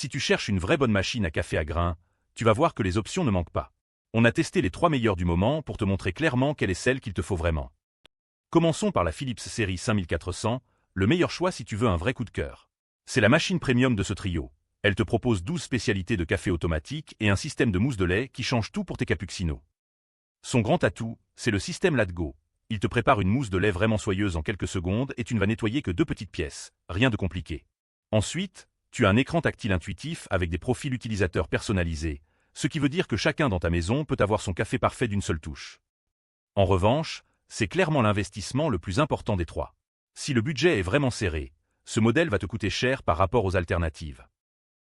Si tu cherches une vraie bonne machine à café à grains, tu vas voir que les options ne manquent pas. On a testé les 3 meilleures du moment pour te montrer clairement quelle est celle qu'il te faut vraiment. Commençons par la Philips série 5400, le meilleur choix si tu veux un vrai coup de cœur. C'est la machine premium de ce trio. Elle te propose 12 spécialités de café automatique et un système de mousse de lait qui change tout pour tes cappuccinos. Son grand atout, c'est le système LatGo. Il te prépare une mousse de lait vraiment soyeuse en quelques secondes et tu ne vas nettoyer que 2 petites pièces, rien de compliqué. Ensuite, tu as un écran tactile intuitif avec des profils utilisateurs personnalisés, ce qui veut dire que chacun dans ta maison peut avoir son café parfait d'une seule touche. En revanche, c'est clairement l'investissement le plus important des 3. Si le budget est vraiment serré, ce modèle va te coûter cher par rapport aux alternatives.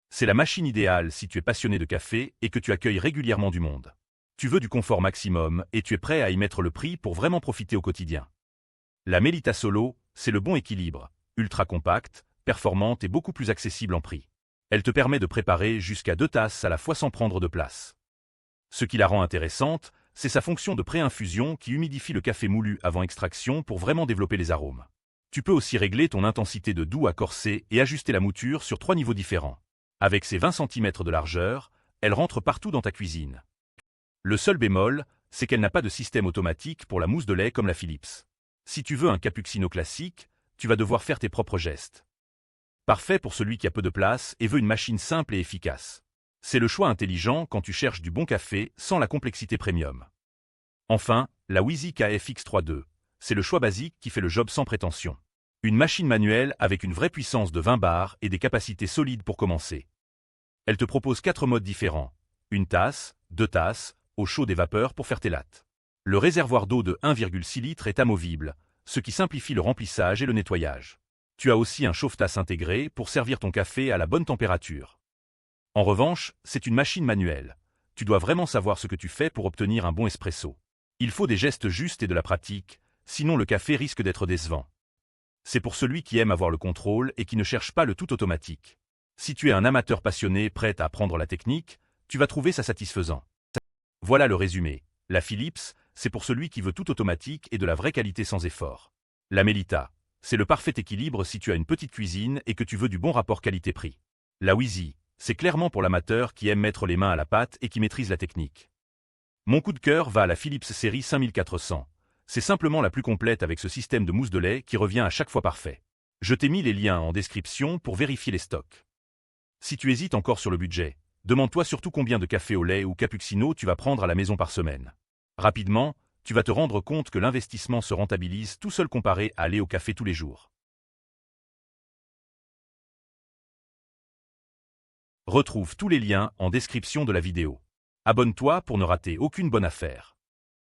C'est la machine idéale si tu es passionné de café et que tu accueilles régulièrement du monde. Tu veux du confort maximum et tu es prêt à y mettre le prix pour vraiment profiter au quotidien. La Melita Solo, c'est le bon équilibre, ultra compacte, performante et beaucoup plus accessible en prix. Elle te permet de préparer jusqu'à 2 tasses à la fois sans prendre de place. Ce qui la rend intéressante, c'est sa fonction de pré-infusion qui humidifie le café moulu avant extraction pour vraiment développer les arômes. Tu peux aussi régler ton intensité de doux à corset et ajuster la mouture sur 3 niveaux différents. Avec ses 20 cm de largeur, elle rentre partout dans ta cuisine. Le seul bémol, c'est qu'elle n'a pas de système automatique pour la mousse de lait comme la Philips. Si tu veux un cappuccino classique, tu vas devoir faire tes propres gestes. Parfait pour celui qui a peu de place et veut une machine simple et efficace. C'est le choix intelligent quand tu cherches du bon café sans la complexité premium. Enfin, la Wheezy KFX32, c'est le choix basique qui fait le job sans prétention. Une machine manuelle avec une vraie puissance de 20 bars et des capacités solides pour commencer. Elle te propose 4 modes différents. 1 tasse, 2 tasses, eau chaude et vapeur pour faire tes lattes. Le réservoir d'eau de 1,6 litres est amovible, ce qui simplifie le remplissage et le nettoyage. Tu as aussi un chauffe-tasse intégré pour servir ton café à la bonne température. En revanche, c'est une machine manuelle. Tu dois vraiment savoir ce que tu fais pour obtenir un bon espresso. Il faut des gestes justes et de la pratique, sinon le café risque d'être décevant. C'est pour celui qui aime avoir le contrôle et qui ne cherche pas le tout automatique. Si tu es un amateur passionné prêt à apprendre la technique, tu vas trouver ça satisfaisant. Voilà le résumé. La Philips, c'est pour celui qui veut tout automatique et de la vraie qualité sans effort. La Melita, c'est le parfait équilibre si tu as une petite cuisine et que tu veux du bon rapport qualité-prix. La Wheezy, c'est clairement pour l'amateur qui aime mettre les mains à la pâte et qui maîtrise la technique. Mon coup de cœur va à la Philips série 5400. C'est simplement la plus complète avec ce système de mousse de lait qui revient à chaque fois parfait. Je t'ai mis les liens en description pour vérifier les stocks. Si tu hésites encore sur le budget, demande-toi surtout combien de café au lait ou cappuccino tu vas prendre à la maison par semaine. Rapidement, tu vas te rendre compte que l'investissement se rentabilise tout seul comparé à aller au café tous les jours. Retrouve tous les liens en description de la vidéo. Abonne-toi pour ne rater aucune bonne affaire.